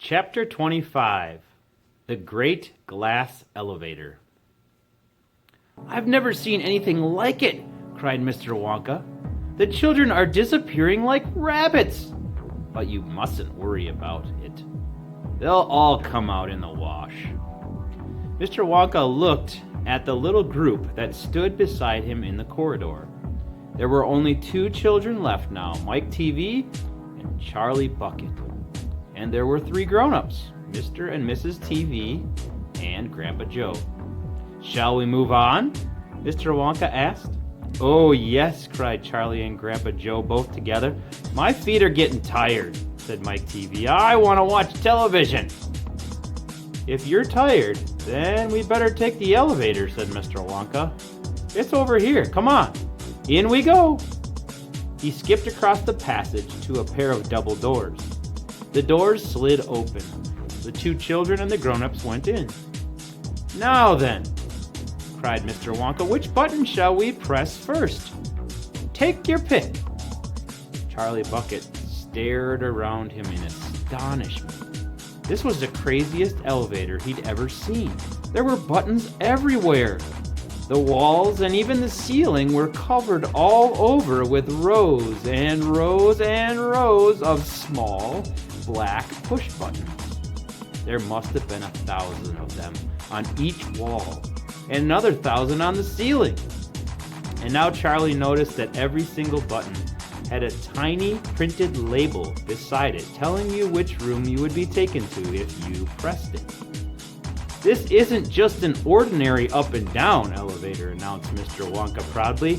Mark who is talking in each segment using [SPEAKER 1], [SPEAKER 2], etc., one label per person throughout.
[SPEAKER 1] Chapter 25 The Great Glass Elevator. "I've never seen anything like it," cried Mr. Wonka. "The children are disappearing like rabbits. But you mustn't worry about it. They'll all come out in the wash." Mr. Wonka looked at the little group that stood beside him in the corridor. There were only two children left now, Mike TV and Charlie Bucket. And there were three grown-ups, Mr. and Mrs. TV and Grandpa Joe. "Shall we move on?" Mr. Wonka asked. "Oh, yes," cried Charlie and Grandpa Joe both together. "My feet are getting tired," said Mike TV. "I want to watch television." "If you're tired, then we better take the elevator," said Mr. Wonka. "It's over here. Come on. In we go." He skipped across the passage to a pair of double doors. The doors slid open. The two children and the grown-ups went in. "Now then," cried Mr. Wonka, "which button shall we press first? Take your pick." Charlie Bucket stared around him in astonishment. This was the craziest elevator he'd ever seen. There were buttons everywhere. The walls and even the ceiling were covered all over with rows and rows and rows of small black push buttons. There must have been 1,000 of them on each wall and another 1,000 on the ceiling. And now Charlie noticed that every single button had a tiny printed label beside it telling you which room you would be taken to if you pressed it. "This isn't just an ordinary up and down elevator," announced Mr. Wonka proudly.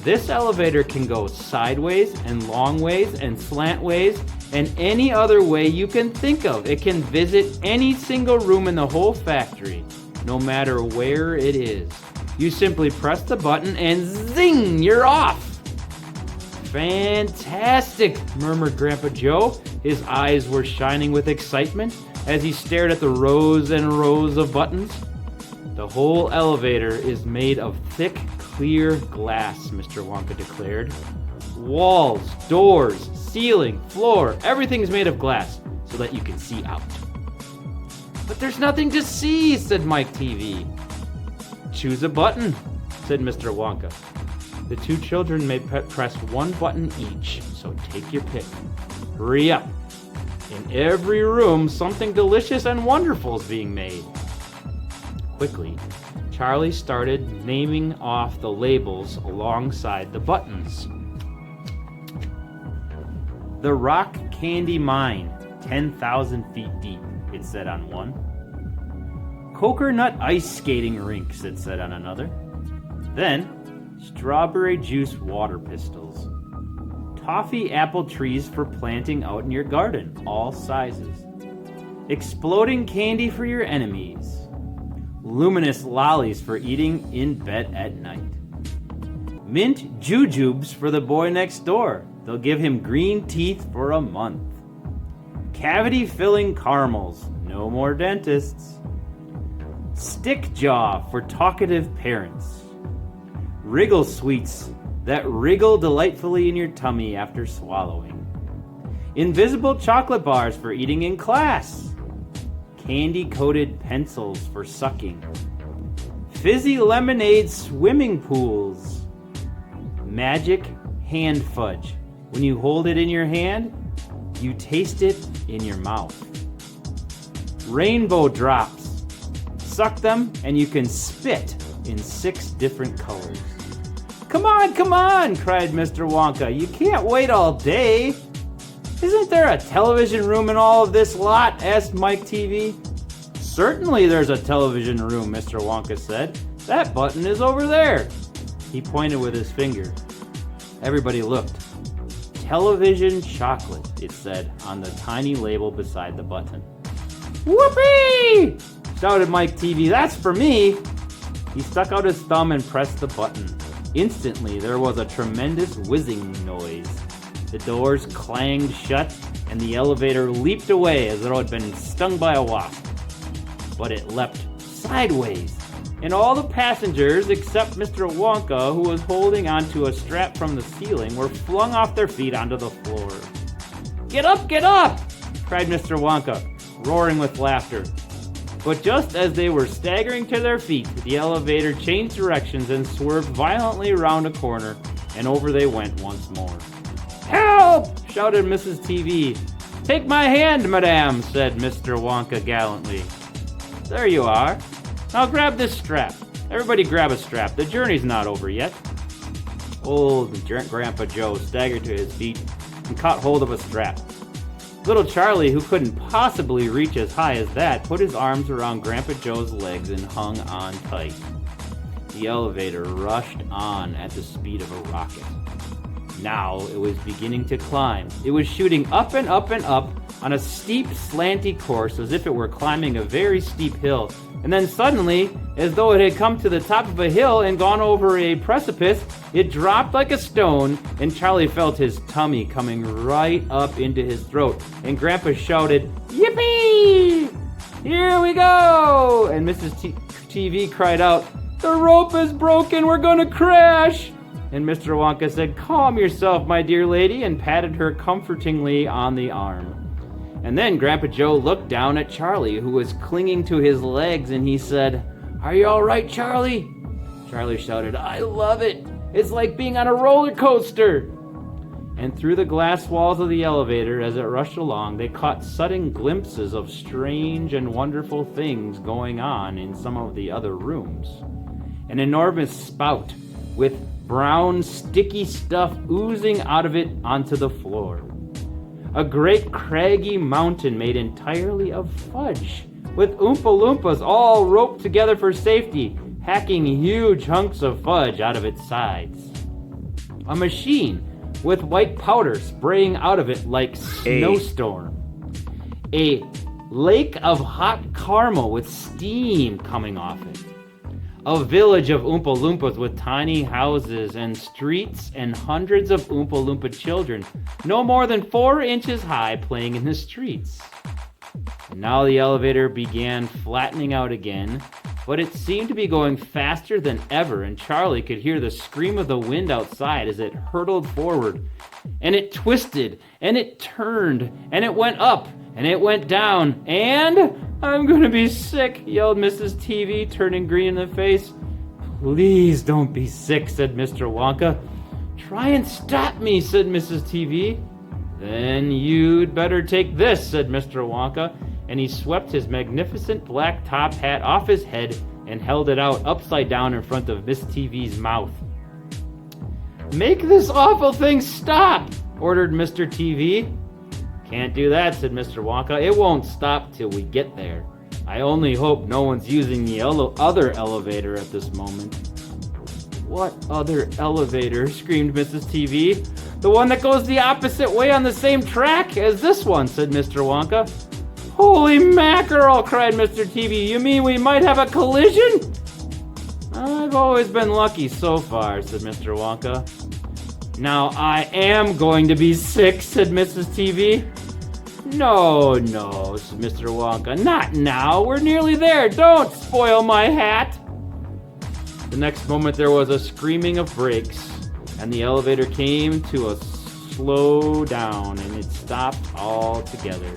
[SPEAKER 1] "This elevator can go sideways and long ways and slant ways and any other way you can think of. It can visit any single room in the whole factory, no matter where it is. You simply press the button and zing, you're off." "Fantastic," murmured Grandpa Joe. His eyes were shining with excitement as he stared at the rows and rows of buttons. "The whole elevator is made of thick, clear glass," Mr. Wonka declared. "Walls, doors, ceiling, floor, everything's made of glass so that you can see out." "But there's nothing to see," said Mike TV. "Choose a button," said Mr. Wonka. "The two children may press one button each, so take your pick. Hurry up. In every room, something delicious and wonderful is being made." Quickly, Charlie started naming off the labels alongside the buttons. "The Rock Candy Mine, 10,000 feet deep," it said on one. "Coconut Ice Skating Rinks," it said on another. Then, "Strawberry Juice Water Pistols. Toffee apple trees for planting out in your garden, all sizes. Exploding candy for your enemies. Luminous lollies for eating in bed at night. Mint jujubes for the boy next door. They'll give him green teeth for a month. Cavity-filling caramels. No more dentists. Stick jaw for talkative parents. Wriggle sweets that wriggle delightfully in your tummy after swallowing. Invisible chocolate bars for eating in class. Candy-coated pencils for sucking. Fizzy lemonade swimming pools. Magic hand fudge. When you hold it in your hand, you taste it in your mouth. Rainbow drops. Suck them and you can spit in 6 different colors." Come on, cried Mr. Wonka. "You can't wait all day." "Isn't there a television room in all of this lot?" asked Mike TV. "Certainly there's a television room," Mr. Wonka said. "That button is over there." He pointed with his finger. Everybody looked. "Television chocolate," it said on the tiny label beside the button. "Whoopee!" shouted Mike TV. "That's for me." He stuck out his thumb and pressed the button. Instantly, there was a tremendous whizzing noise. The doors clanged shut, and the elevator leaped away as though it had been stung by a wasp. But it leapt sideways, and all the passengers, except Mr. Wonka, who was holding onto a strap from the ceiling, were flung off their feet onto the floor. Get up! cried Mr. Wonka. roaring with laughter. But just as they were staggering to their feet, the elevator changed directions and swerved violently around a corner, and over they went once more. "Help!" shouted Mrs. TV. "Take my hand, madame," said Mr. Wonka gallantly. "There you are. Now grab this strap. Everybody grab a strap. The journey's not over yet." Old Grandpa Joe staggered to his feet and caught hold of a strap. Little Charlie, who couldn't possibly reach as high as that, put his arms around Grandpa Joe's legs and hung on tight. The elevator rushed on at the speed of a rocket. Now it was beginning to climb. It was shooting up and up and up on a steep, slanty course as if it were climbing a very steep hill. And then suddenly, as though it had come to the top of a hill and gone over a precipice, it dropped like a stone, and Charlie felt his tummy coming right up into his throat. And Grandpa shouted, "Yippee! Here we go!" And Mrs. TV cried out, "The rope is broken, we're gonna crash!" And Mr. Wonka said, "Calm yourself, my dear lady," and patted her comfortingly on the arm. And then Grandpa Joe looked down at Charlie, who was clinging to his legs, and he said, "Are you all right, Charlie?" Charlie shouted, "I love it. It's like being on a roller coaster." And through the glass walls of the elevator, as it rushed along, they caught sudden glimpses of strange and wonderful things going on in some of the other rooms. An enormous spout with brown, sticky stuff oozing out of it onto the floor. A great craggy mountain made entirely of fudge, with Oompa Loompas all roped together for safety, hacking huge hunks of fudge out of its sides. A machine with white powder spraying out of it like snowstorm. A lake of hot caramel with steam coming off it. A village of Oompa Loompas with tiny houses and streets and hundreds of Oompa Loompa children, no more than 4 inches high, playing in the streets. And now the elevator began flattening out again, but it seemed to be going faster than ever, and Charlie could hear the scream of the wind outside as it hurtled forward. And it twisted, and it turned, and it went up, and it went down, and "I'm gonna be sick," yelled Mrs. TV, turning green in the face. "Please don't be sick," said Mr. Wonka. "Try and stop me," said Mrs. TV. "Then you'd better take this," said Mr. Wonka, and he swept his magnificent black top hat off his head and held it out upside down in front of Miss TV's mouth. "Make this awful thing stop," ordered Mr. TV. "Can't do that," said Mr. Wonka. "It won't stop till we get there. I only hope no one's using the other elevator at this moment." "What other elevator?" screamed Mrs. TV. "The one that goes the opposite way on the same track as this one," said Mr. Wonka. "Holy mackerel!" cried Mr. TV. "You mean we might have a collision?" "I've always been lucky so far," said Mr. Wonka. "Now I am going to be sick," said Mrs. TV. No, said Mr. Wonka. "Not now. We're nearly there. Don't spoil my hat." The next moment there was a screaming of brakes, and the elevator came to a slow down, and it stopped altogether.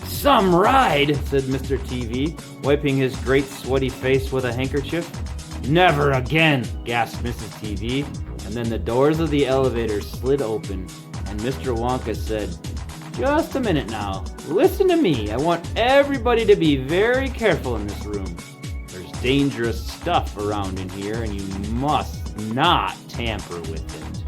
[SPEAKER 1] "Some ride," said Mr. TV, wiping his great sweaty face with a handkerchief. "Never again," gasped Mrs. TV, and then the doors of the elevator slid open, and Mr. Wonka said, "Just a minute now. Listen to me. I want everybody to be very careful in this room. There's dangerous stuff around in here, and you must not tamper with it."